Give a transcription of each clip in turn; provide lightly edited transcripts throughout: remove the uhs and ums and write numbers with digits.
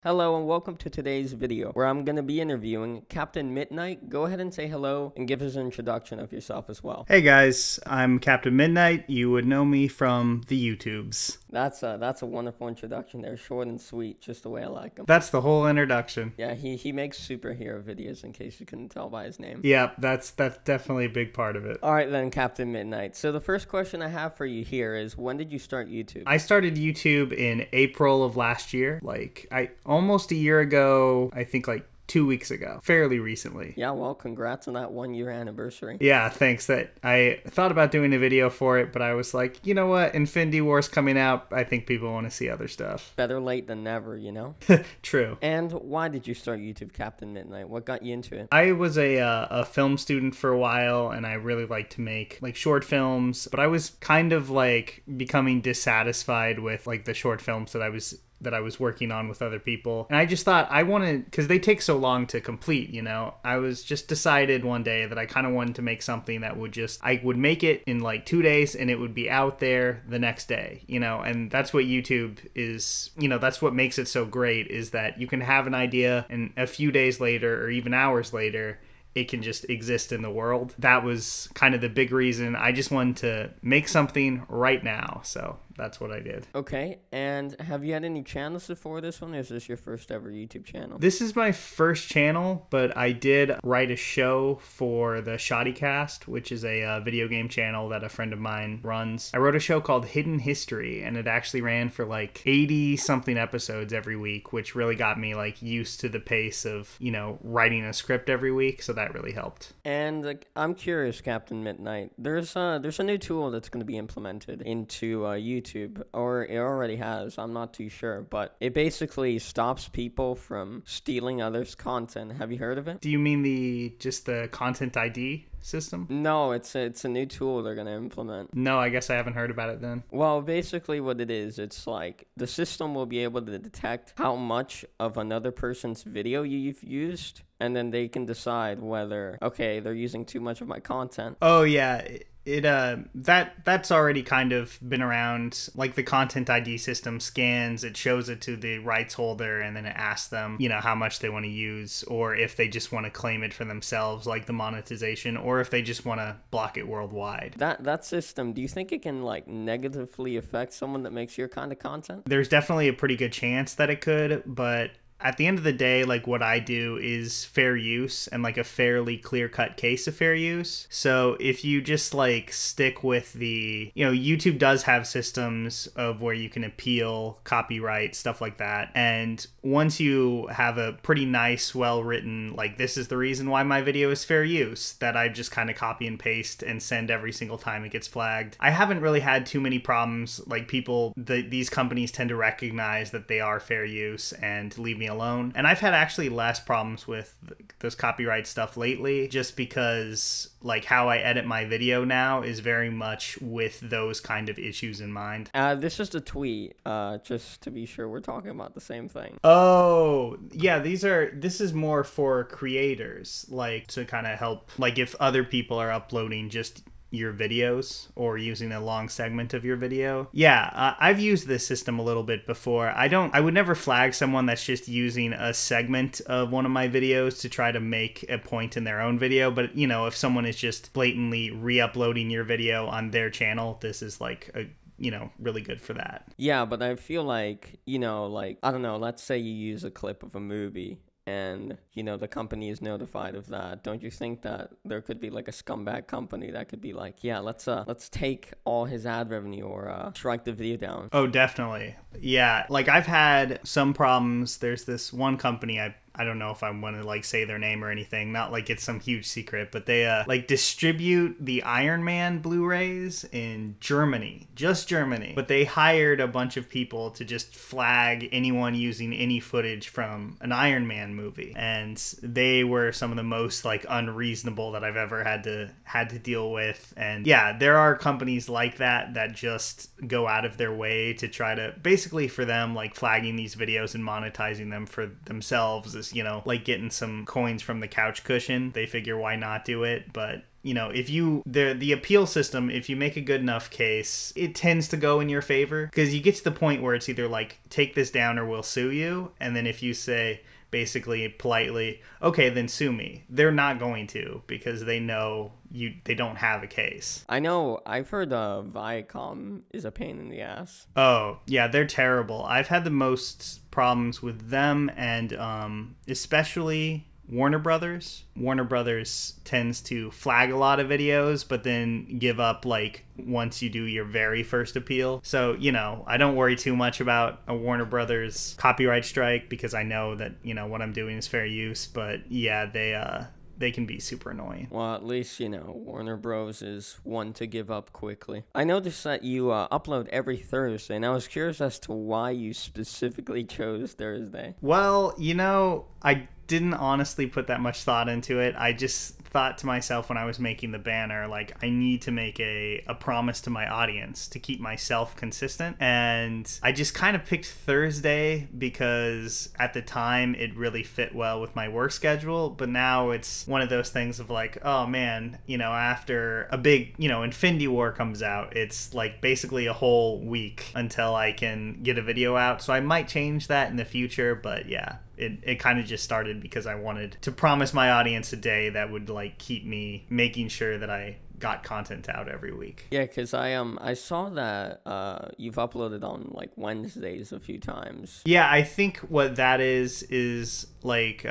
Hello and welcome to today's video where I'm going to be interviewing Captain Midnight. Go ahead and say hello and give us an introduction of yourself as well. Hey guys, I'm Captain Midnight. You would know me from the YouTubes. That's a wonderful introduction there, short and sweet, just the way I like them. That's the whole introduction. Yeah, he makes superhero videos in case you couldn't tell by his name. Yeah, that's definitely a big part of it. All right then, Captain Midnight. So the first question I have for you here is, when did you start YouTube? I started YouTube in April of last year, almost a year ago, I think 2 weeks ago, fairly recently. Yeah, well, congrats on that 1 year anniversary. Yeah, thanks. I thought about doing a video for it, but I was like, you know what? Infinity War's coming out. I think people want to see other stuff. Better late than never, you know? True. And why did you start YouTube, Captain Midnight? What got you into it? I was a film student for a while, and I really liked to make short films, but I was kind of becoming dissatisfied with the short films that I was working on with other people. And I just thought because they take so long to complete, you know, I was just decided one day that I kind of wanted to make something that I would make it in 2 days and it would be out there the next day, you know, and that's what YouTube is, you know, that's what makes it so great, is that you can have an idea and a few days later or even hours later, it can just exist in the world. That was kind of the big reason. I just wanted to make something right now. So that's what I did. Okay, and have you had any channels before this one, or is this your first ever YouTube channel? This is my first channel, but I did write a show for the Shoddycast, which is a video game channel that a friend of mine runs. I wrote a show called Hidden History, and it actually ran for 80-something episodes every week, which really got me used to the pace of, you know, writing a script every week, so that really helped. And I'm curious, Captain Midnight, there's a new tool that's going to be implemented into YouTube, or it already has, I'm not too sure, but it basically stops people from stealing others' content. Have you heard of it? Do you mean just the content ID system? No, it's a new tool they're going to implement. No, I guess I haven't heard about it then. Well, basically what it is, it's the system will be able to detect how much of another person's video you've used, and then they can decide whether, okay, they're using too much of my content. Oh yeah, that's already kind of been around. The content ID system scans, it shows it to the rights holder, and then it asks them, you know, how much they want to use, or if they just want to claim it for themselves, the monetization, or if they just want to block it worldwide. That system, do you think it can negatively affect someone that makes your kind of content? There's definitely a pretty good chance that it could, but at the end of the day, what I do is fair use, and a fairly clear-cut case of fair use. So if you just stick with YouTube does have systems of where you can appeal copyright, stuff like that. And once you have a pretty nice, well-written, this is the reason why my video is fair use, that I just kind of copy and paste and send every single time it gets flagged, I haven't really had too many problems. These companies tend to recognize that they are fair use and leave me alone. And I've had actually less problems with those copyright stuff lately, just because how I edit my video now is very much with those kind of issues in mind. This is a tweet, just to be sure we're talking about the same thing. Oh, yeah, this is more for creators, to kind of help, if other people are uploading just your videos or using a long segment of your video. Yeah, I've used this system a little bit before. I would never flag someone that's just using a segment of one of my videos to try to make a point in their own video, but you know, if someone is just blatantly re-uploading your video on their channel, this is really good for that. Yeah, but I feel I don't know, let's say you use a clip of a movie and, you know, the company is notified of that. Don't you think that there could be a scumbag company that could be yeah, let's take all his ad revenue or strike the video down? Oh, definitely. Yeah, I've had some problems. There's this one company, I don't know if I want to say their name or anything, not it's some huge secret, but they distribute the Iron Man Blu-rays in Germany, just Germany. But they hired a bunch of people to just flag anyone using any footage from an Iron Man movie, and they were some of the most unreasonable that I've ever had to deal with. And yeah, there are companies like that just go out of their way to try to, basically for them, flagging these videos and monetizing them for themselves was, like getting some coins from the couch cushion. They figure why not do it, but if the appeal system, if you make a good enough case, it tends to go in your favor, because you get to the point where it's either like, take this down or we'll sue you. And then if you say basically politely, okay, then sue me, they're not going to, because they know they don't have a case. I know, I've heard Viacom is a pain in the ass. Oh, yeah, they're terrible. I've had the most problems with them, and especially Warner Brothers. Warner Brothers tends to flag a lot of videos, but then give up like once you do your very first appeal. So, I don't worry too much about a Warner Brothers copyright strike, because I know that, what I'm doing is fair use. But yeah, they can be super annoying. Well, at least, Warner Bros. Is one to give up quickly. I noticed that you upload every Thursday, and I was curious as to why you specifically chose Thursday. Well, I didn't honestly put that much thought into it. I just thought to myself when I was making the banner, like, I need to make a promise to my audience to keep myself consistent. And I just kind of picked Thursday because at the time it really fit well with my work schedule. But now it's one of those things of like, oh man, after a big, Infinity War comes out, it's like basically a whole week until I can get a video out. So I might change that in the future, but yeah. It kind of just started because I wanted to promise my audience a day that would like keep me making sure that I got content out every week. Yeah, because I saw that you've uploaded on like Wednesdays a few times. Yeah, I think what that is like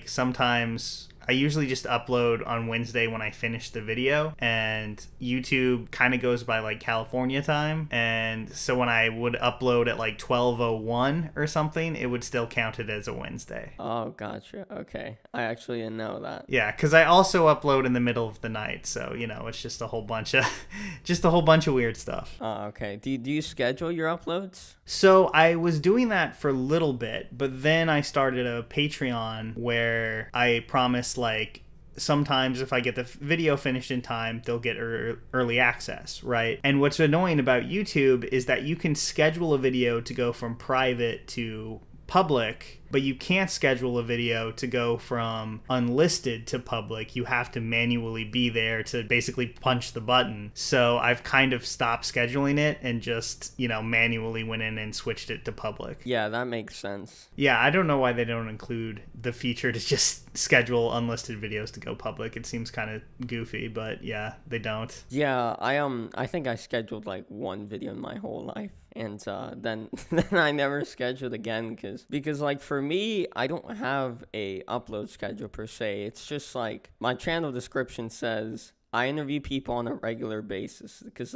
sometimes I usually just upload on Wednesday when I finish the video, and YouTube kind of goes by like California time, and so when I would upload at like 12:01 or something, it would still count it as a Wednesday. Oh, gotcha. Okay, I actually didn't know that. Yeah, because I also upload in the middle of the night, so it's just a whole bunch of weird stuff. Oh, okay. Do you schedule your uploads? So I was doing that for a little bit, but then I started a Patreon where I promised like sometimes if I get the video finished in time, they'll get early access, right? And what's annoying about YouTube is that you can schedule a video to go from private to public, but you can't schedule a video to go from unlisted to public. You have to manually be there to basically punch the button. So I've kind of stopped scheduling it and just, manually went in and switched it to public. Yeah, that makes sense. Yeah, I don't know why they don't include the feature to just schedule unlisted videos to go public. It seems kind of goofy, but yeah, they don't. Yeah, I think I scheduled like one video in my whole life. And then I never scheduled again because like for me, I don't have a upload schedule per se. It's just like my channel description says I interview people on a regular basis, because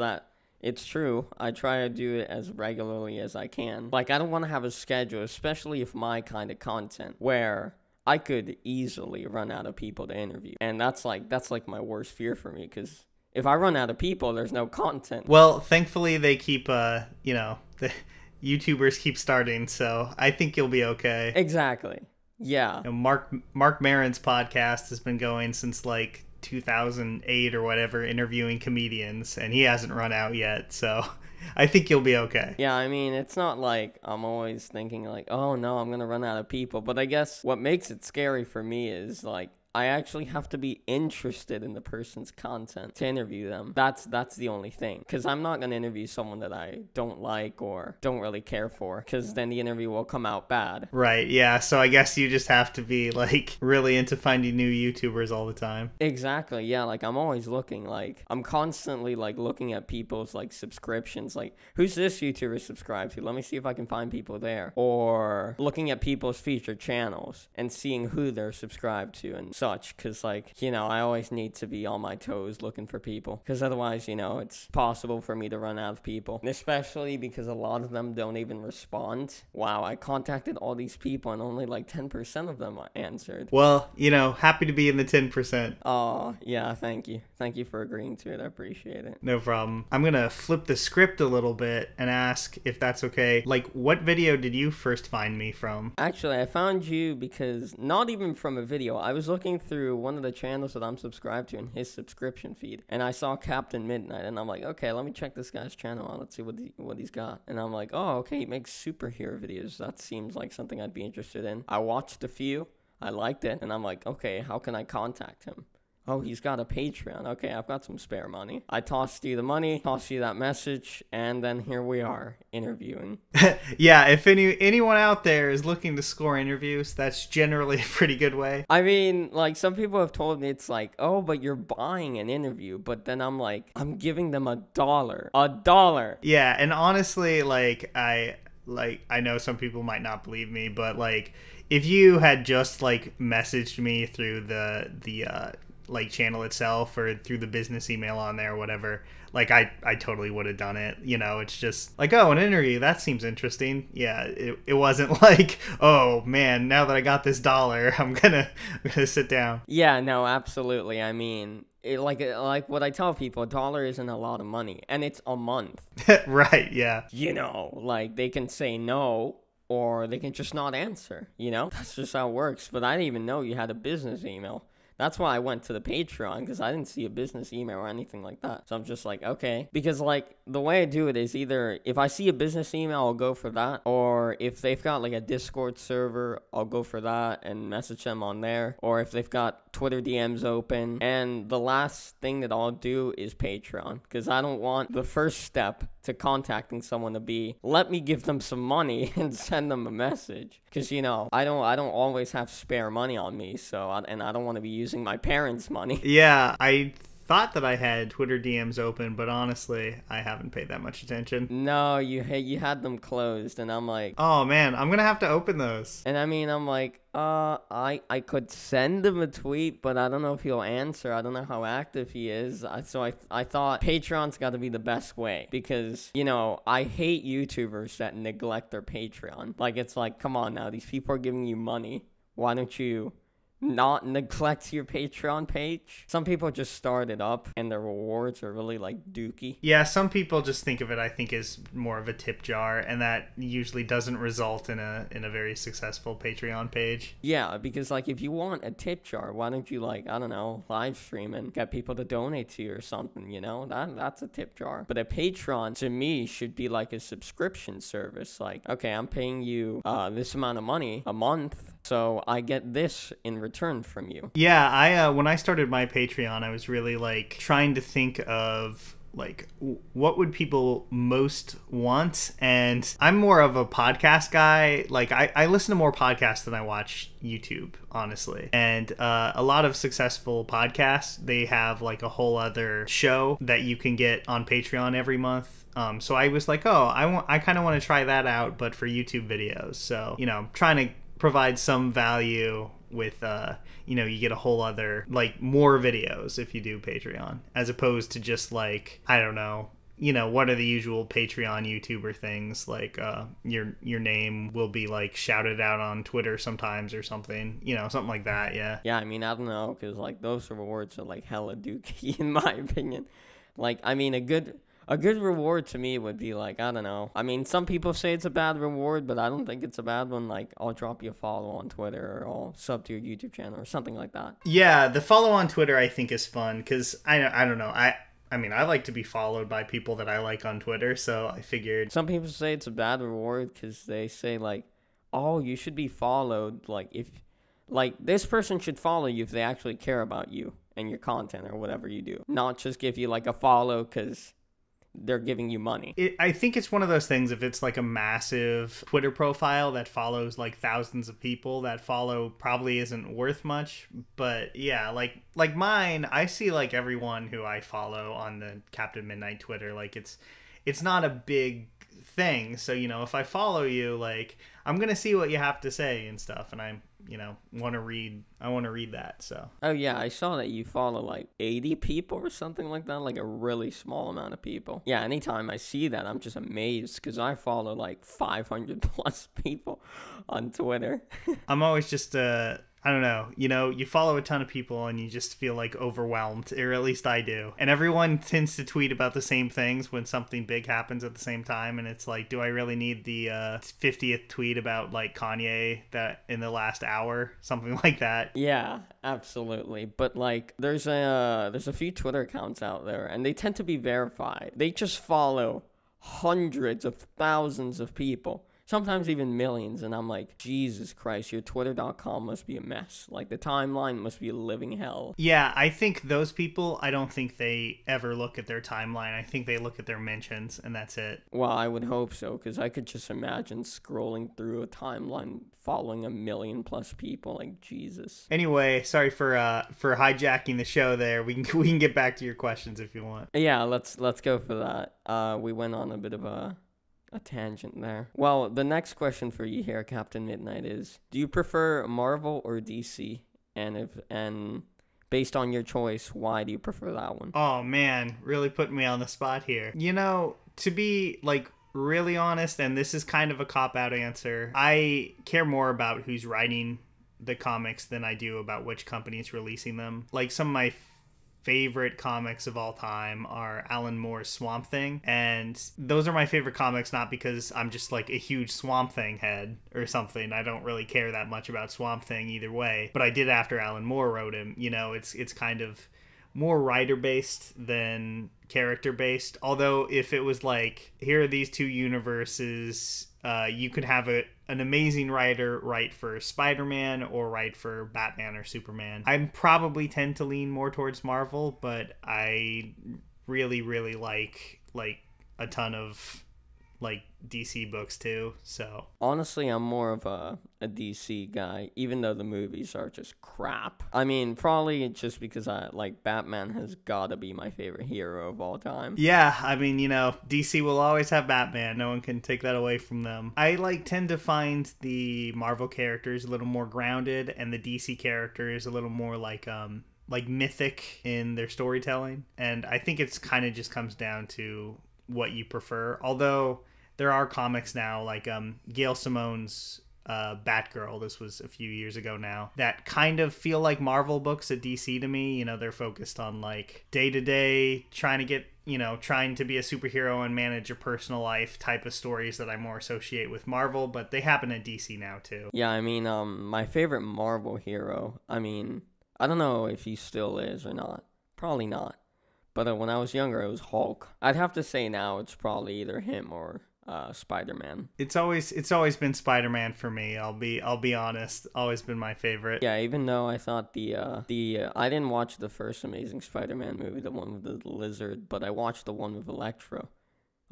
it's true. I try to do it as regularly as I can. Like, I don't want to have a schedule, especially if my kind of content, where I could easily run out of people to interview. And that's like my worst fear for me, because if I run out of people, there's no content. Well, thankfully they keep, the YouTubers keep starting, so I think you'll be okay. Exactly. Yeah. Mark Maron's podcast has been going since like 2008 or whatever, interviewing comedians, and he hasn't run out yet, so I think you'll be okay. Yeah, I mean, it's not like I'm always thinking like, oh no, I'm gonna run out of people, but I guess what makes it scary for me is like I actually have to be interested in the person's content to interview them. That's the only thing. Because I'm not going to interview someone that I don't like or don't really care for, because then the interview will come out bad. Right, yeah. So I guess you just have to be, like, really into finding new YouTubers all the time. Exactly, yeah. Like, I'm always looking. Like, I'm constantly, like, looking at people's, like, subscriptions. Like, who's this YouTuber subscribed to? Let me see if I can find people there. Or looking at people's featured channels and seeing who they're subscribed to and such, because like I always need to be on my toes looking for people, because otherwise it's possible for me to run out of people, and especially because a lot of them don't even respond. Wow, I contacted all these people and only like 10% of them answered. Well, happy to be in the 10%. Oh yeah, thank you for agreeing to it. I appreciate it. No problem. I'm gonna flip the script a little bit and ask if that's okay. Like, what video did you first find me from? Actually, I found you because not even from a video. I was looking looking through one of the channels that I'm subscribed to in his subscription feed, and I saw Captain Midnight, and I'm like, okay, let me check this guy's channel out. Let's see what he's got. And I'm like, oh, okay, he makes superhero videos. That seems like something I'd be interested in. I watched a few. I liked it, and I'm like, okay, how can I contact him? Oh, he's got a Patreon. Okay, I've got some spare money. I tossed you the money, tossed you that message, and then here we are, interviewing. Yeah, if anyone out there is looking to score interviews, that's generally a pretty good way. I mean, like, some people have told me it's like, oh, but you're buying an interview. But then I'm like, I'm giving them $1. $1. Yeah, and honestly, like, I know some people might not believe me, but, like, if you had just, like, messaged me through the like channel itself or through the business email on there or whatever, like I totally would have done it. You know, it's just like, oh, an interview, that seems interesting. Yeah, it wasn't like, oh man, now that I got this $1, I'm gonna sit down. Yeah, no, absolutely. I mean, like what I tell people, $1 isn't a lot of money, and it's a month. Right, yeah. You know, like, they can say no, or they can just not answer, you know? That's just how it works. But I didn't even know you had a business email. That's why I went to the Patreon, because I didn't see a business email or anything like that. So I'm just like, okay. Because, like, the way I do it is either if I see a business email, I'll go for that. Or if they've got, like, a Discord server, I'll go for that and message them on there. Or if they've got Twitter DMs open. And the last thing that I'll do is Patreon, because I don't want the first step to contacting someone to be, let me give them some money and send them a message. Because, you know, I don't always have spare money on me, and I don't want to be using my parents' money. Yeah, I thought that I had Twitter DMs open, but honestly, I haven't paid that much attention. No, you had them closed, and I'm like, oh man, I'm gonna have to open those. And I mean, I'm like, I could send him a tweet, but I don't know if he'll answer. I don't know how active he is. So I thought Patreon's got to be the best way, because, you know, I hate YouTubers that neglect their Patreon. Like, it's like, come on now, these people are giving you money. Why don't you not neglect your Patreon page? Some people just start it up and their rewards are really like dookie. Yeah, some people just think of it, I think, as more of a tip jar, and that usually doesn't result in a very successful Patreon page. Yeah, because like if you want a tip jar, why don't you, like, I don't know, live stream and get people to donate to you or something, you know? That's a tip jar. But a Patreon to me should be like a subscription service. Like, okay, I'm paying you this amount of money a month, so I get this in return from you. Yeah, I when I started my Patreon, I was really like trying to think of like what would people most want, and I'm more of a podcast guy. Like I listen to more podcasts than I watch YouTube, honestly. And a lot of successful podcasts, they have like a whole other show that you can get on Patreon every month. So I was like, oh, I kind of want to try that out, but for YouTube videos. So, you know, trying to provide some value with you know, you get a whole other, like, more videos if you do Patreon, as opposed to just like, I don't know, you know, what are the usual Patreon YouTuber things, like your name will be like shouted out on Twitter sometimes or something, you know, something like that. Yeah, I mean, I don't know, because like those rewards are like hella dookie in my opinion. Like, I mean, a good reward to me would be like, I don't know. I mean, some people say it's a bad reward, but I don't think it's a bad one. Like, I'll drop you a follow on Twitter, or I'll sub to your YouTube channel or something like that. Yeah, the follow on Twitter I think is fun, because I don't know. I mean, I like to be followed by people that I like on Twitter, so I figured. Some people say it's a bad reward because they say like, oh, you should be followed. Like, if, like, this person should follow you if they actually care about you and your content or whatever you do. Not just give you like a follow because they're giving you money. I think it's one of those things, if it's like a massive Twitter profile that follows like thousands of people, that follow probably isn't worth much. But yeah, like mine, I see like everyone who I follow on the Captain Midnight Twitter, like it's not a big thing. So, you know, if I follow you, like, I'm gonna see what you have to say and stuff, and I'm, you know, want to read that. So, oh yeah, I saw that you follow like 80 people or something like that, like a really small amount of people. Yeah, anytime I see that, I'm just amazed, because I follow like 500 plus people on Twitter. I'm always just I don't know, you follow a ton of people and you just feel like overwhelmed, or at least I do. And everyone tends to tweet about the same things when something big happens at the same time. And it's like, do I really need the 50th tweet about like Kanye that in the last hour? Something like that. Yeah, absolutely. But like there's a few Twitter accounts out there and they tend to be verified. They just follow hundreds of thousands of people, sometimes even millions, and I'm like, Jesus Christ, your twitter.com must be a mess. Like, the timeline must be a living hell. Yeah, I think those people, I don't think they ever look at their timeline. I think they look at their mentions, and that's it. Well, I would hope so, because I could just imagine scrolling through a timeline following 1 million plus people. Like, Jesus. Anyway, sorry for hijacking the show there. We can get back to your questions if you want. Yeah, let's go for that. We went on a bit of a tangent there. Well, the next question for you here, Captain Midnight, is: do you prefer Marvel or DC? And based on your choice, why do you prefer that one? Oh man, really putting me on the spot here. To be like really honest, and this is kind of a cop-out answer, I care more about who's writing the comics than I do about which company is releasing them. Like, some of my favorite comics of all time are Alan Moore's Swamp Thing, and those are my favorite comics not because I'm just like a huge Swamp Thing head or something. I don't really care that much about Swamp Thing either way, but I did after Alan Moore wrote him. It's kind of more writer based than character based, although if it was like, here are these two universes, you could have an amazing writer write for Spider-Man or write for Batman or Superman. I probably tend to lean more towards Marvel, but I really, really like a ton of like DC books too. So honestly, I'm more of a DC guy, even though the movies are just crap. I mean, probably just because I like Batman has gotta be my favorite hero of all time. Yeah, I mean, DC will always have Batman. No one can take that away from them. I tend to find the Marvel characters a little more grounded and the DC characters a little more like mythic in their storytelling. And I think it's kind of just comes down to what you prefer. Although there are comics now like Gail Simone's Batgirl, this was a few years ago now, that kind of feel like Marvel books at DC to me. They're focused on like day-to-day trying to be a superhero and manage a personal life type of stories that I more associate with Marvel, but they happen at DC now too. Yeah, I mean, my favorite Marvel hero, I mean, I don't know if he still is or not. Probably not. But when I was younger, it was Hulk. I'd have to say now it's probably either him or Spider-Man. It's always been Spider-Man for me. I'll be honest. Always been my favorite. Yeah, even though I thought I didn't watch the first Amazing Spider-Man movie, the one with the lizard, but I watched the one with Electro.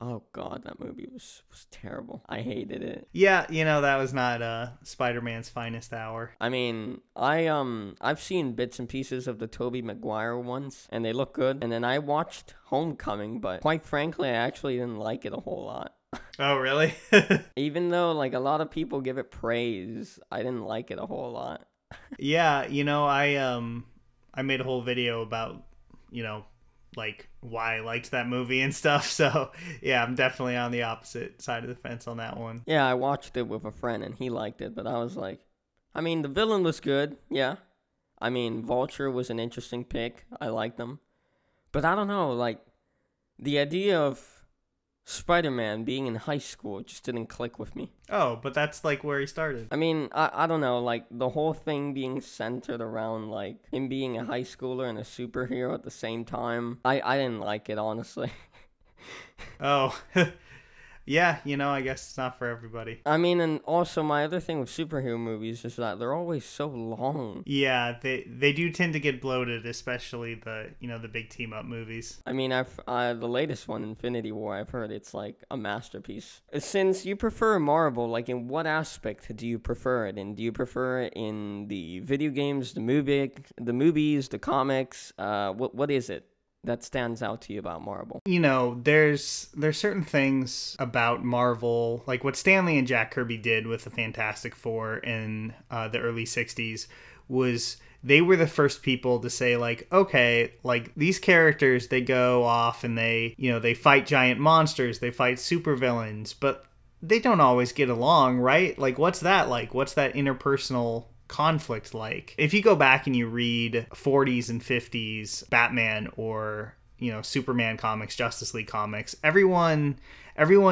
Oh god, that movie was terrible. I hated it. Yeah, that was not Spider-Man's finest hour. I mean, I've seen bits and pieces of the Tobey Maguire ones, and they look good. And then I watched Homecoming, but quite frankly, I actually didn't like it a whole lot. Oh, really? Even though like a lot of people give it praise, I didn't like it a whole lot. Yeah, I made a whole video about, like why I liked that movie and stuff. So yeah, I'm definitely on the opposite side of the fence on that one. Yeah, I watched it with a friend and he liked it, but I was like, I mean, the villain was good. Yeah. I mean, Vulture was an interesting pick. I liked them. But I don't know, like the idea of Spider-Man being in high school just didn't click with me. Oh, but that's like where he started. I mean, I don't know, like the whole thing being centered around like him being a high schooler and a superhero at the same time. I didn't like it, honestly. Oh, yeah, I guess it's not for everybody. I mean, and also my other thing with superhero movies is that they're always so long. Yeah, they do tend to get bloated, especially the big team up movies. I mean, the latest one, Infinity War, I've heard it's like a masterpiece. Since you prefer Marvel, like in what aspect do you prefer it? And do you prefer it in the video games, the movies, the comics? What is it that stands out to you about Marvel? There's certain things about Marvel, like what Stan Lee and Jack Kirby did with the Fantastic Four in the early 60s, was they were the first people to say like, okay, like these characters, they go off and they fight giant monsters, they fight supervillains, but they don't always get along, right? Like, what's that like? What's that interpersonal conflict like. If you go back and you read 40s and 50s Batman or, you know, Superman comics, Justice League comics, everyone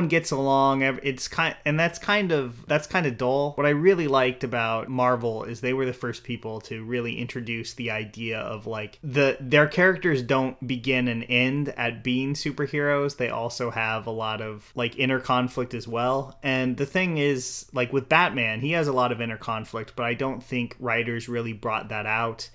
gets along. It's that's kind of dull. What I really liked about Marvel is they were the first people to really introduce the idea of like their characters don't begin and end at being superheroes. They also have a lot of like inner conflict as well. And the thing is, like with Batman, he has a lot of inner conflict, but I don't think writers really brought that out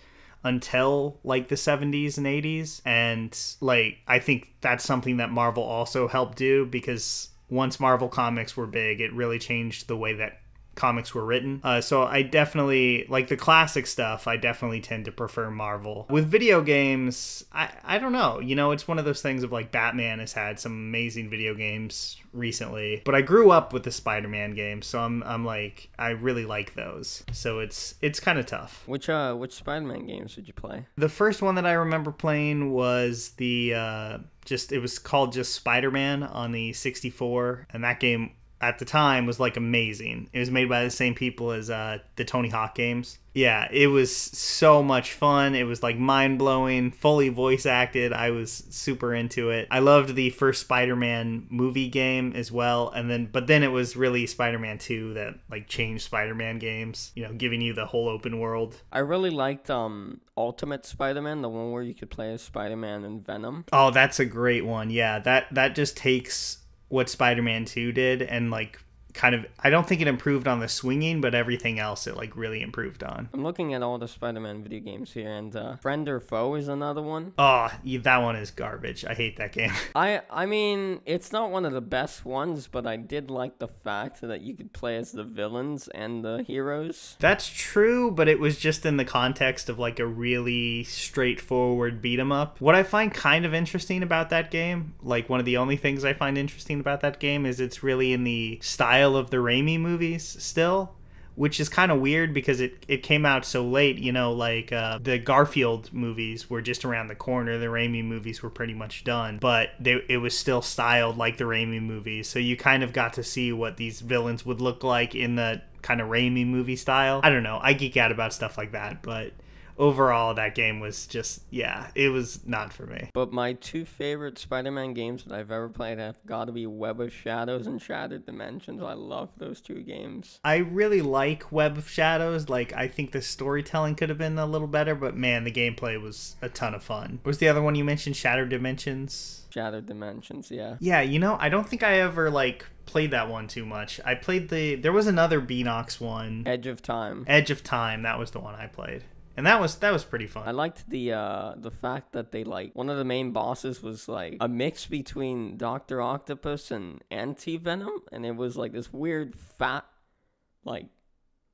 until like the 70s and 80s. And like I think that's something that Marvel also helped do, because once Marvel comics were big, it really changed the way that comics were written. So I definitely like the classic stuff. I definitely tend to prefer Marvel. With video games, I don't know, you know, it's one of those things of like Batman has had some amazing video games recently, but I grew up with the Spider-Man games, so I'm like, I really like those. So it's kind of tough. Which Spider-Man games did you play? The first one that I remember playing was the it was called just Spider-Man on the 64, and that game at the time was like amazing. It was made by the same people as the Tony Hawk games. Yeah, it was so much fun. It was like mind-blowing, fully voice acted. I was super into it. I loved the first Spider-Man movie game as well, but then it was really Spider-Man 2 that like changed Spider-Man games, you know, giving you the whole open world. I really liked Ultimate Spider-Man, the one where you could play as Spider-Man and Venom. Oh, that's a great one. Yeah, that just takes what Spider-Man 2 did and like kind of, I don't think it improved on the swinging, but everything else it like really improved on. I'm looking at all the Spider-Man video games here, and Friend or Foe is another one. Oh, that one is garbage. I hate that game. I mean, it's not one of the best ones, but I did like the fact that you could play as the villains and the heroes. That's true, but it was just in the context of like a really straightforward beat 'em up. What I find kind of interesting about that game, like one of the only things I find interesting about that game, is it's really in the style of the Raimi movies still, which is kind of weird because it came out so late, you know, like the Garfield movies were just around the corner. The Raimi movies were pretty much done, but it was still styled like the Raimi movies, so you kind of got to see what these villains would look like in the kind of Raimi movie style. I don't know, I geek out about stuff like that, but overall that game was just, yeah, it was not for me. But my two favorite Spider-Man games that I've ever played have got to be Web of Shadows and Shattered Dimensions. I love those two games. I really like Web of Shadows. Like, I think the storytelling could have been a little better, but man, the gameplay was a ton of fun. What was the other one you mentioned? Shattered Dimensions? Shattered Dimensions, yeah. Yeah, you know, I don't think I ever like played that one too much. I played there was another Beanox one. Edge of Time. Edge of Time, that was the one I played. And that was pretty fun. I liked the fact that they, like, one of the main bosses was like a mix between Dr. Octopus and Anti-Venom, and it was like this weird fat like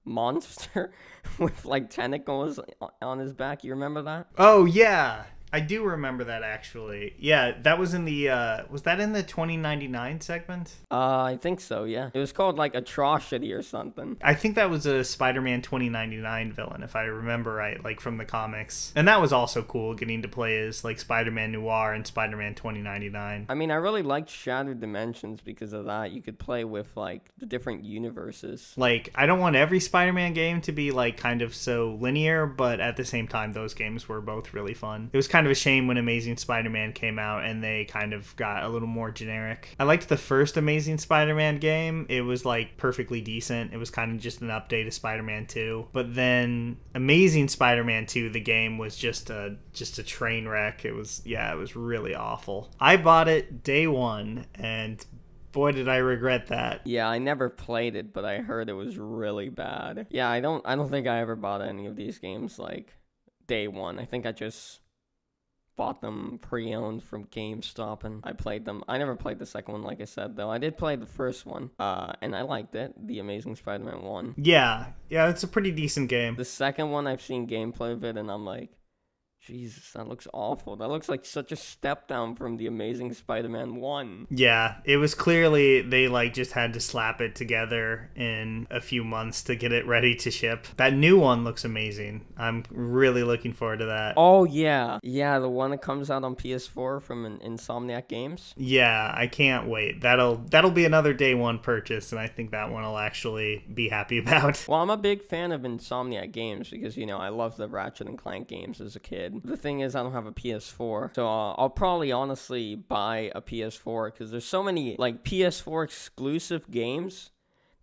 monster with like tentacles on his back. You remember that? Oh yeah, I do remember that actually. Yeah, that was in the was that in the 2099 segment? I think so, yeah. It was called like Atrocity or something. I think that was a Spider-Man 2099 villain, if I remember right, like from the comics. And that was also cool, getting to play as like Spider-Man Noir and Spider-Man 2099. I mean, I really liked Shattered Dimensions because of that. You could play with like the different universes. Like, I don't want every Spider-Man game to be like kind of so linear, but at the same time, those games were both really fun. It was kind of a shame when Amazing Spider-Man came out and they kind of got a little more generic. I liked the first Amazing Spider-Man game. It was like perfectly decent. It was kind of just an update of Spider-Man 2. But then Amazing Spider-Man 2, the game was just a train wreck. It was really awful. I bought it day one, and boy did I regret that. Yeah, I never played it, but I heard it was really bad. Yeah, I don't think I ever bought any of these games like day one. I think I just bought them pre-owned from GameStop and I played them. I never played the second one, like I said, though. I did play the first one, and I liked it, The Amazing Spider-Man 1. Yeah, it's a pretty decent game. The second one, I've seen gameplay of it, and I'm like, Jesus, that looks awful. That looks like such a step down from The Amazing Spider-Man 1. Yeah, it was clearly they like just had to slap it together in a few months to get it ready to ship. That new one looks amazing. I'm really looking forward to that. Oh, yeah. Yeah, the one that comes out on PS4 from Insomniac Games. Yeah, I can't wait. That'll be another day one purchase, and I think that one I'll actually be happy about. Well, I'm a big fan of Insomniac Games because, I love the Ratchet and Clank games as a kid. The thing is, I don't have a PS4, so I'll probably honestly buy a PS4 because there's so many, like, PS4 exclusive games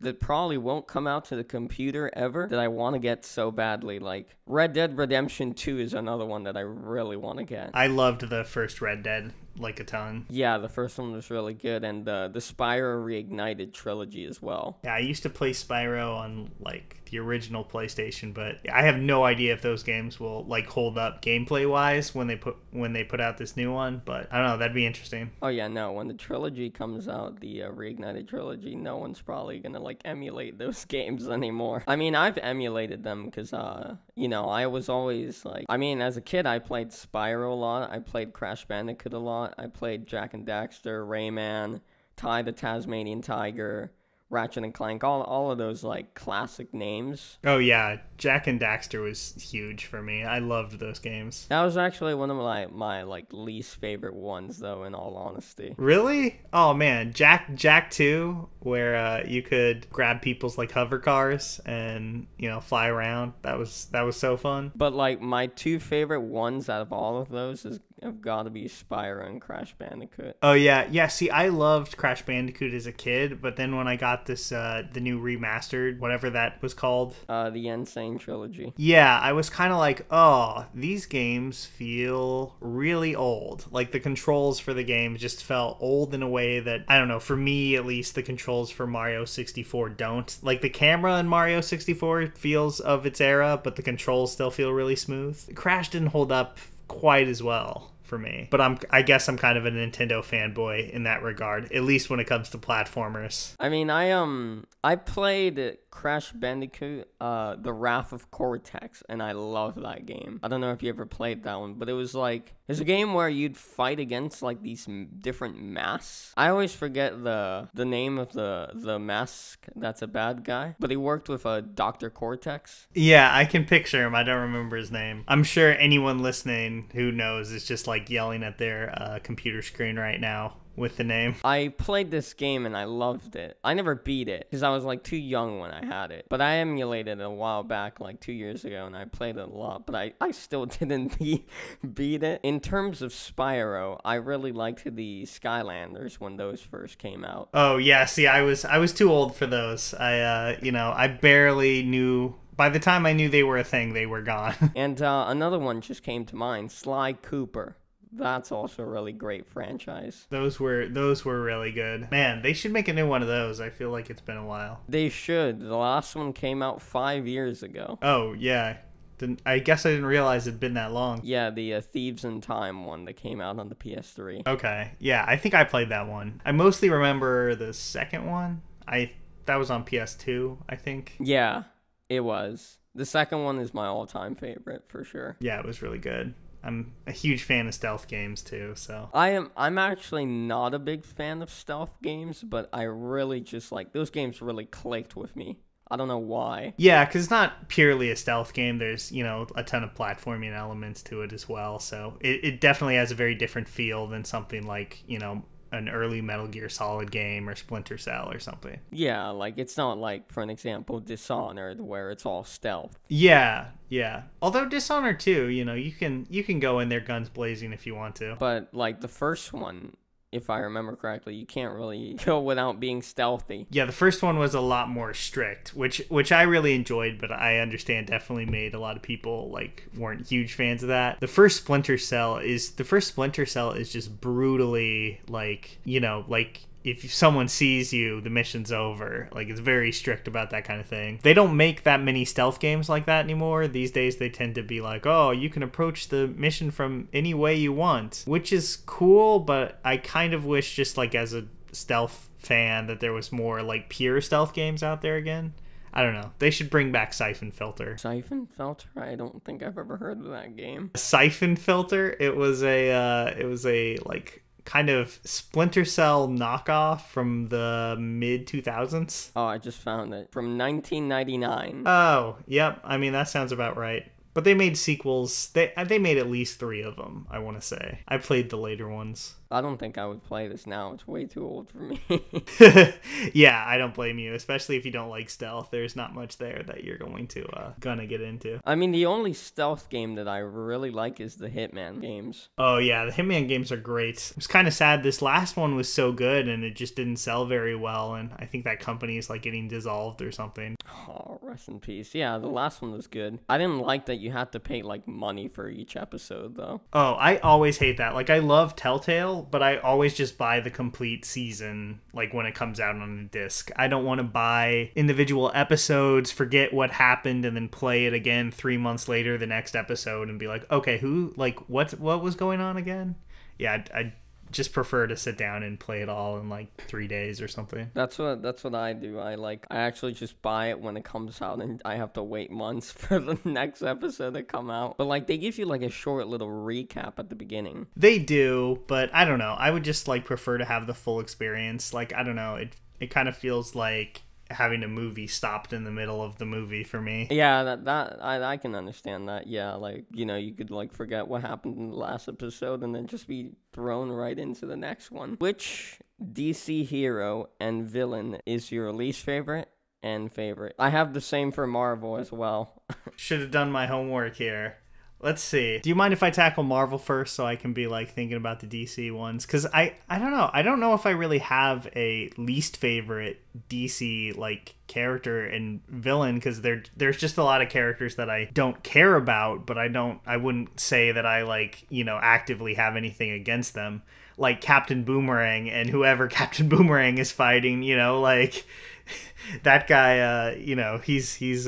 that probably won't come out to the computer ever that I want to get so badly. Like, Red Dead Redemption 2 is another one that I really want to get. I loved the first Red Dead, like a ton. Yeah, the first one was really good, and the Spyro Reignited trilogy as well. Yeah, I used to play Spyro on, like, the original PlayStation, but I have no idea if those games will, like, hold up gameplay-wise when they put out this new one, but I don't know, that'd be interesting. Oh, yeah, no, when the trilogy comes out, the Reignited trilogy, no one's probably gonna, like, emulate those games anymore. I mean, I've emulated them because, I was always, like, as a kid, I played Spyro a lot, I played Crash Bandicoot a lot, I played Jak and Daxter, Rayman, Ty the Tasmanian Tiger, Ratchet and Clank, all of those, like, classic names. Oh, yeah. Jak and Daxter was huge for me. I loved those games. That was actually one of my like, least favorite ones, though, in all honesty. Really? Oh, man. Jak 2, where you could grab people's, like, hover cars and, fly around. That was so fun. But, like, my two favorite ones out of all of those have got to be Spyro and Crash Bandicoot. Oh, yeah. Yeah, see, I loved Crash Bandicoot as a kid, but then when I got this, the new remastered, whatever that was called. The Insane Trilogy. Yeah, I was kind of like, oh, these games feel really old. Like, the controls for the game just felt old in a way that, I don't know, for me, at least, the controls for Mario 64 don't. Like, the camera in Mario 64 feels of its era, but the controls still feel really smooth. Crash didn't hold up quite as well for me, but I guess I'm kind of a Nintendo fanboy in that regard, at least when it comes to platformers. I played Crash Bandicoot, The Wrath of Cortex, and I love that game. I don't know if you ever played that one, but it was a game where you'd fight against, like, these different masks. I always forget the name of the mask that's a bad guy, but he worked with Dr. Cortex. Yeah, I can picture him. I don't remember his name. I'm sure anyone listening who knows is just, like, yelling at their computer screen right now with the name. I played this game and I loved it. I never beat it because I was, like, too young when I had it. But I emulated it a while back, like 2 years ago, and I played it a lot. But I still didn't beat it. In terms of Spyro, I really liked the Skylanders when those first came out. Oh, yeah. See, I was too old for those. I barely knew. By the time I knew they were a thing, they were gone. And another one just came to mind, Sly Cooper. That's also a really great franchise. Those were really good. Man, they should make a new one of those. I feel like it's been a while. They should. The last one came out 5 years ago. Oh, yeah. I guess I didn't realize it'd been that long. Yeah, the Thieves in Time one that came out on the PS3. Okay. Yeah, I think I played that one. I mostly remember the second one. That was on PS2, I think. Yeah, it was. The second one is my all-time favorite, for sure. Yeah, it was really good. I'm a huge fan of stealth games too, so. I'm actually not a big fan of stealth games, but I really just like those games really clicked with me. I don't know why. Yeah, because it's not purely a stealth game. There's, a ton of platforming elements to it as well. So it definitely has a very different feel than something like, an early Metal Gear Solid game or Splinter Cell or something. Yeah, like it's not like, for an example, Dishonored, where it's all stealth. Yeah. Although Dishonored 2, you can go in there guns blazing if you want to. But like the first one, if I remember correctly, you can't really go without being stealthy. Yeah, the first one was a lot more strict, which I really enjoyed, but I understand definitely made a lot of people like weren't huge fans of that. The first Splinter Cell is just brutally like, if someone sees you, the mission's over. Like, it's very strict about that kind of thing. They don't make that many stealth games like that anymore. These days, they tend to be like, oh, you can approach the mission from any way you want, which is cool, but I kind of wish, just like as a stealth fan, that there was more like pure stealth games out there again. I don't know. They should bring back Siphon Filter. Siphon Filter? I don't think I've ever heard of that game. Siphon Filter. It was a like kind of Splinter Cell knockoff from the mid 2000s. Oh, I just found it from 1999. Oh, yep. I mean, that sounds about right. But they made sequels. They made at least 3 of them, I want to say. I played the later ones. I don't think I would play this now. It's way too old for me. Yeah, I don't blame you, especially if you don't like stealth. There's not much there that you're gonna get into. I mean, the only stealth game that I really like is the Hitman games. Oh yeah, the Hitman games are great. It was kind of sad. This last one was so good and it just didn't sell very well, and I think that company is like getting dissolved or something. Oh, rest in peace. Yeah, the last one was good. I didn't like that you had to pay like money for each episode though. Oh, I always hate that. Like, I love Telltale, but I always just buy the complete season, like, when it comes out on a disc. I don't want to buy individual episodes, forget what happened, and then play it again 3 months later, the next episode, and be like, okay, what was going on again? Yeah, I just prefer to sit down and play it all in like 3 days or something. That's what I do. I actually just buy it when it comes out, and I have to wait months for the next episode to come out. But like, they give you like a short little recap at the beginning. They do, but I don't know. I would just like prefer to have the full experience. Like, I don't know. It kind of feels like having a movie stopped in the middle of the movie for me. Yeah, I can understand that. Yeah, like, you know, you could like forget what happened in the last episode and then just be thrown right into the next one. Which DC hero and villain is your least favorite and favorite? I have the same for Marvel as well. Should have done my homework here. Let's see. Do you mind if I tackle Marvel first so I can be like thinking about the DC ones? Because I don't know. I don't know if I really have a least favorite DC like character and villain, because there's just a lot of characters that I don't care about, but I wouldn't say that I like, you know, actively have anything against them. Like Captain Boomerang and whoever Captain Boomerang is fighting, you know, like that guy, you know, he's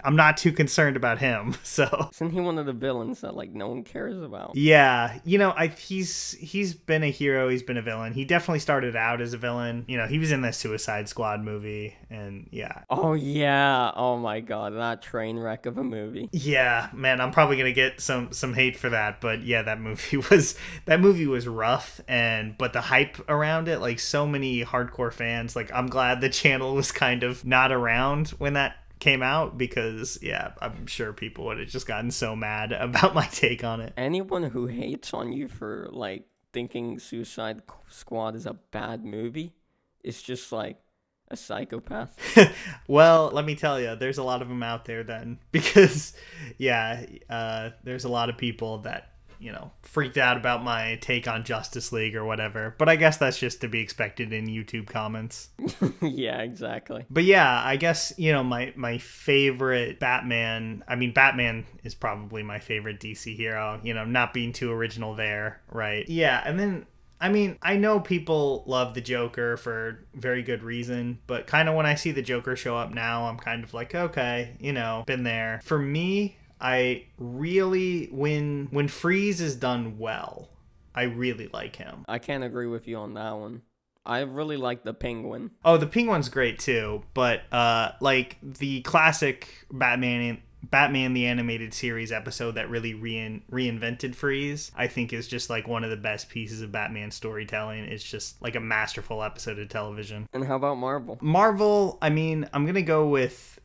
I'm not too concerned about him, so. Isn't he one of the villains that like no one cares about? Yeah, you know, he's been a hero, he's been a villain. He definitely started out as a villain. You know, he was in the Suicide Squad movie, and yeah. Oh yeah, oh my god, that train wreck of a movie. Yeah, man, I'm probably gonna get some hate for that, but yeah, that movie was rough, but the hype around it, like so many hardcore fans, like I'm glad the channel was kind of not around when that came out, because yeah, I'm sure people would have just gotten so mad about my take on it. Anyone who hates on you for like thinking Suicide Squad is a bad movie is just like a psychopath. Well, let me tell you, there's a lot of them out there then, because yeah, there's a lot of people that, you know, freaked out about my take on Justice League or whatever. But I guess that's just to be expected in YouTube comments. Yeah, exactly. But yeah, I guess, you know, my favorite Batman, I mean, Batman is probably my favorite DC hero, you know, not being too original there, right? Yeah, and then, I mean, I know people love the Joker for very good reason, but kind of when I see the Joker show up now, I'm kind of like, okay, you know, been there. For me, I really, when Freeze is done well, I really like him. I can't agree with you on that one. I really like the Penguin. Oh, the Penguin's great too, but like the classic Batman the Animated Series episode that really reinvented Freeze, I think is just like one of the best pieces of Batman storytelling. It's just like a masterful episode of television. And how about Marvel? Marvel, I mean, I'm gonna go with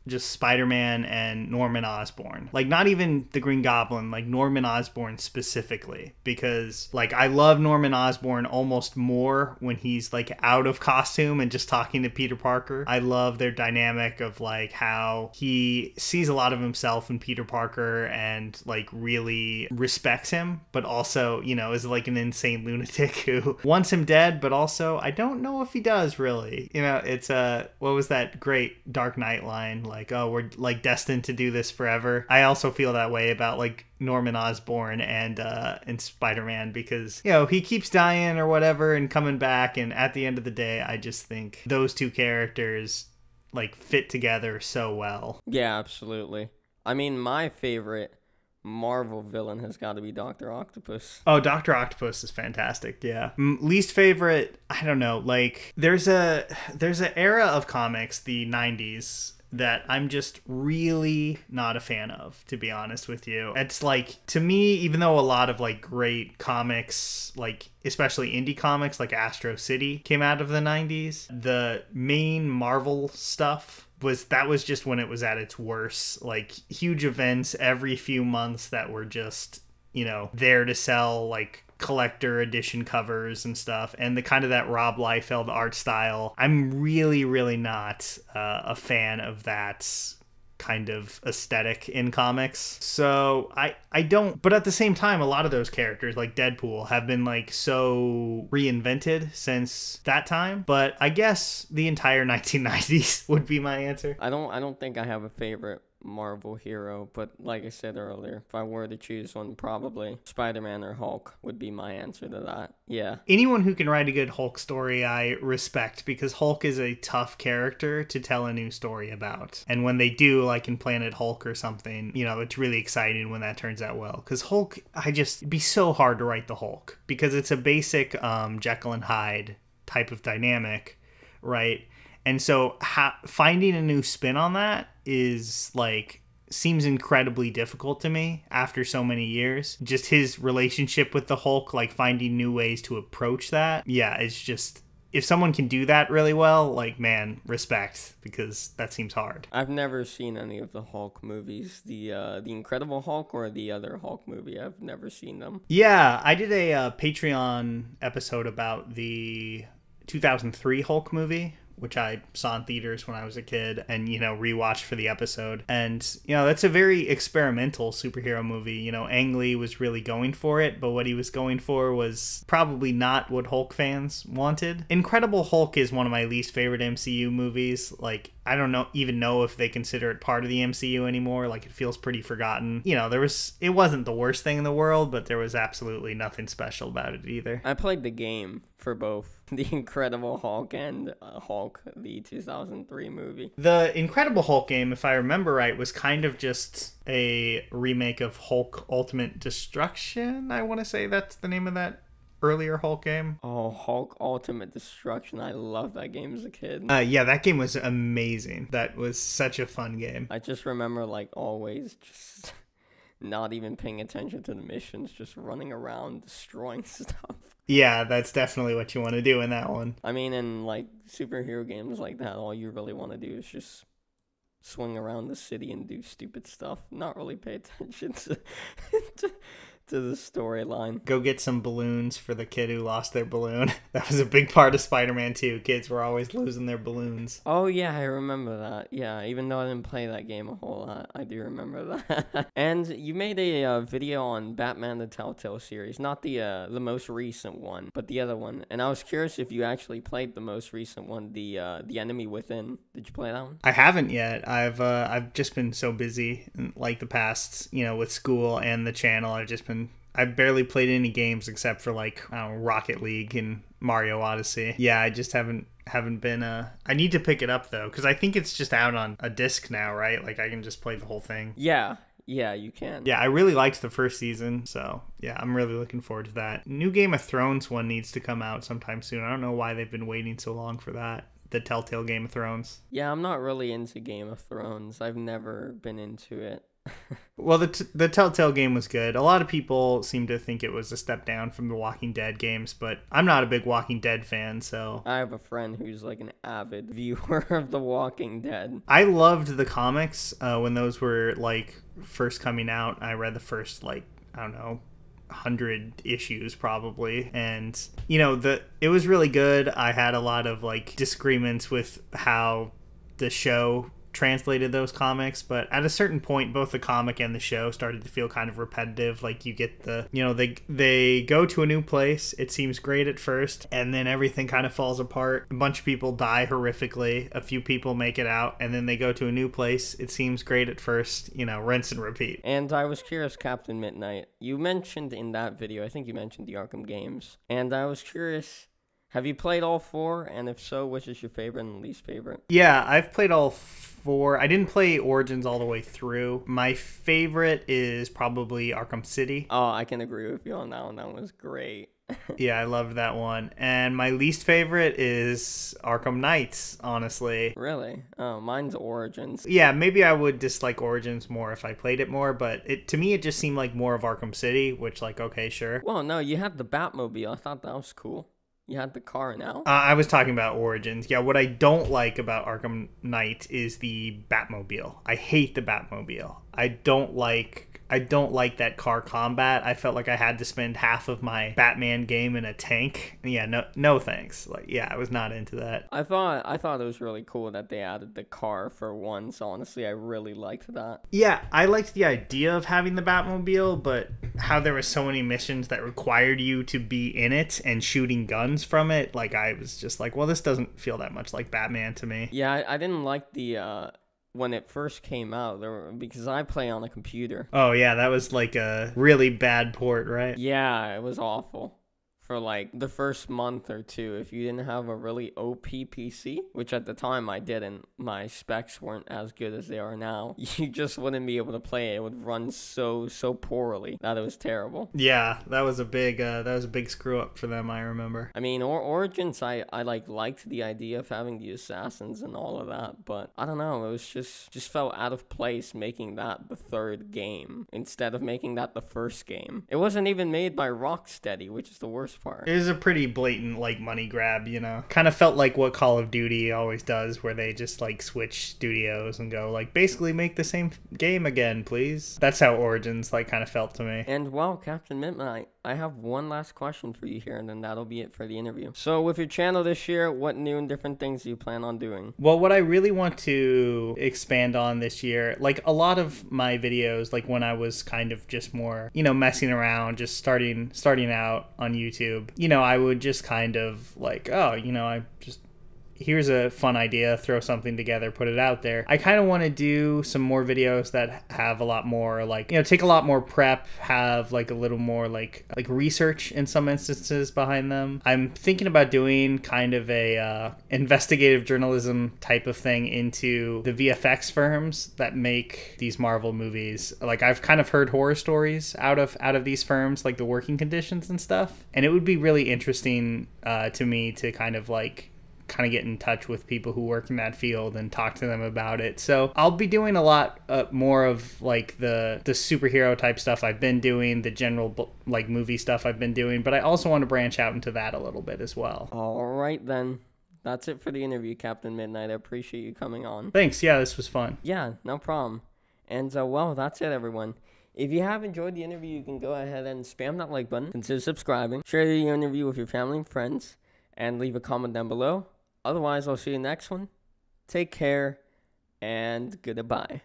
just Spider-Man and Norman Osborn. Like, not even the Green Goblin, like Norman Osborn specifically. Because, like, I love Norman Osborn almost more when he's, like, out of costume and just talking to Peter Parker. I love their dynamic of, like, how he sees a lot of himself in Peter Parker and, like, really respects him, but also, you know, is, like, an insane lunatic who wants him dead, but also, I don't know if he does, really. You know, it's, what was that great Dark Knight line? Like, oh, we're like destined to do this forever. I also feel that way about like Norman Osborn and Spider-Man, because, you know, he keeps dying or whatever and coming back, and at the end of the day, I just think those two characters like fit together so well. Yeah, absolutely. I mean, my favorite Marvel villain has got to be Doctor Octopus. Oh, Dr. Octopus is fantastic. Yeah. Least favorite, I don't know. Like there's a era of comics, the 90s, that I'm just really not a fan of, to be honest with you. It's like, to me, even though a lot of like great comics, like especially indie comics like Astro City came out of the 90s, the main Marvel stuff was just when it was at its worst. Like huge events every few months that were just, you know, there to sell like collector edition covers and stuff, and the kind of that Rob Liefeld art style. I'm really not a fan of that kind of aesthetic in comics. So I don't, but at the same time, a lot of those characters like Deadpool have been like so reinvented since that time. But I guess the entire 1990s would be my answer. I don't think I have a favorite Marvel hero, but like I said earlier, if I were to choose one, probably Spider-Man or Hulk would be my answer to that. Yeah. Anyone who can write a good Hulk story, I respect, because Hulk is a tough character to tell a new story about. And when they do, like in Planet Hulk or something, you know, it's really exciting when that turns out well. Because Hulk, it'd be so hard to write the Hulk, because it's a basic Jekyll and Hyde type of dynamic, right? And so finding a new spin on that is like, seems incredibly difficult to me after so many years. Just his relationship with the Hulk, like finding new ways to approach that. Yeah, it's just, if someone can do that really well, like, man, respect, because that seems hard. I've never seen any of the Hulk movies. The Incredible Hulk or the other Hulk movie, I've never seen them. Yeah, I did a Patreon episode about the 2003 Hulk movie, which I saw in theaters when I was a kid and, you know, rewatched for the episode. And, you know, that's a very experimental superhero movie. You know, Ang Lee was really going for it, but what he was going for was probably not what Hulk fans wanted. Incredible Hulk is one of my least favorite MCU movies. Like, I don't even know if they consider it part of the MCU anymore. Like, it feels pretty forgotten. You know, it wasn't the worst thing in the world, but there was absolutely nothing special about it either. I played the game for both the Incredible Hulk and Hulk, the 2003 movie. The Incredible Hulk game, if I remember right, was kind of just a remake of Hulk Ultimate Destruction. I want to say that's the name of that earlier Hulk game. Oh, Hulk Ultimate Destruction. I loved that game as a kid. Yeah, that game was amazing. That was such a fun game. I just remember, like, always just not even paying attention to the missions, just running around destroying stuff. Yeah, that's definitely what you want to do in that one. I mean, in, like, superhero games like that, all you really want to do is just swing around the city and do stupid stuff, not really pay attention to to the storyline. Go get some balloons for the kid who lost their balloon. That was a big part of Spider-Man 2. Kids were always losing their balloons. Oh yeah, I remember that. Yeah, even though I didn't play that game a whole lot, I do remember that. And you made a video on Batman the Telltale series, not the most recent one, but the other one. And I was curious if you actually played the most recent one, the Enemy Within. Did you play that one? I haven't yet. I've just been so busy, like the past, you know, with school and the channel. I've barely played any games except for like, I don't know, Rocket League and Mario Odyssey. Yeah, I just haven't been I need to pick it up though, because I think it's just out on a disc now, right? Like I can just play the whole thing. Yeah, you can. Yeah, I really liked the first season, so yeah, I'm really looking forward to that. New Game of Thrones one needs to come out sometime soon. I don't know why they've been waiting so long for that. The Telltale Game of Thrones. Yeah, I'm not really into Game of Thrones. I've never been into it. Well, the Telltale game was good. A lot of people seem to think it was a step down from the Walking Dead games, but I'm not a big Walking Dead fan, so... I have a friend who's like an avid viewer of The Walking Dead. I loved the comics when those were like first coming out. I read the first, like, I don't know, 100 issues probably, and you know, it was really good. I had a lot of like disagreements with how the show translated those comics, but at a certain point both the comic and the show started to feel kind of repetitive. Like you get they go to a new place, it seems great at first, and then everything kind of falls apart. A bunch of people die horrifically, a few people make it out, and then they go to a new place, it seems great at first, you know, rinse and repeat. And I was curious, Captain Midnight, you mentioned in that video, I think you mentioned the Arkham games, and I was curious, Have you played all four? And if so, which is your favorite and least favorite? Yeah, I've played all four. I didn't play Origins all the way through. My favorite is probably Arkham City. Oh, I can agree with you on that one. That one was great. Yeah, I loved that one. And my least favorite is Arkham Knights, honestly. Really? Oh, mine's Origins. Yeah, maybe I would dislike Origins more if I played it more, but to me it just seemed like more of Arkham City, which, like, okay, sure. Well, no, you had the Batmobile. I thought that was cool. You had the car now? I was talking about Origins. Yeah, what I don't like about Arkham Knight is the Batmobile. I hate the Batmobile. I don't like that car combat. I felt like I had to spend half of my Batman game in a tank. Yeah, no thanks. Like, yeah, I was not into that. I thought it was really cool that they added the car for once. Honestly, I really liked that. Yeah, I liked the idea of having the Batmobile, but how there were so many missions that required you to be in it and shooting guns from it, like, I was just like, well, this doesn't feel that much like Batman to me. Yeah, I didn't like the when it first came out, because I play on a computer. Oh yeah, that was like a really bad port, right? Yeah, it was awful. For like the first month or two, if you didn't have a really OP PC, which at the time I didn't, my specs weren't as good as they are now, you just wouldn't be able to play it. It would run so poorly that it was terrible. Yeah, that was a big screw up for them, I remember. I mean, Origins, I liked the idea of having the assassins and all of that, but I don't know, it was just felt out of place making that the third game instead of making that the first game. It wasn't even made by Rocksteady, which is the worst part. It was a pretty blatant, like, money grab, you know? Kind of felt like what Call of Duty always does, where they just, like, switch studios and go, like, basically make the same game again, please. That's how Origins, like, kind of felt to me. And, well, Captain Midnight, I have one last question for you here, and then that'll be it for the interview. So, with your channel this year, what new and different things do you plan on doing? Well, what I really want to expand on this year, like, a lot of my videos, like, when I was kind of just more, you know, messing around, just starting out on YouTube, you know, I would just kind of like, oh, you know, here's a fun idea, throw something together, put it out there. I kind of want to do some more videos that have a lot more, like, you know, take a lot more prep, have like a little more like research in some instances behind them. I'm thinking about doing kind of a investigative journalism type of thing into the VFX firms that make these Marvel movies. Like, I've kind of heard horror stories out of these firms, like the working conditions and stuff. And it would be really interesting to me to kind of get in touch with people who work in that field and talk to them about it. So I'll be doing a lot more of like the superhero type stuff I've been doing, the general like movie stuff I've been doing, but I also want to branch out into that a little bit as well. All right then. That's it for the interview, Captain Midnight. I appreciate you coming on. Thanks. Yeah, this was fun. Yeah, no problem. And well, that's it, everyone. If you have enjoyed the interview, you can go ahead and spam that like button. Consider subscribing. Share the interview with your family and friends. And leave a comment down below. Otherwise, I'll see you next one. Take care, and goodbye.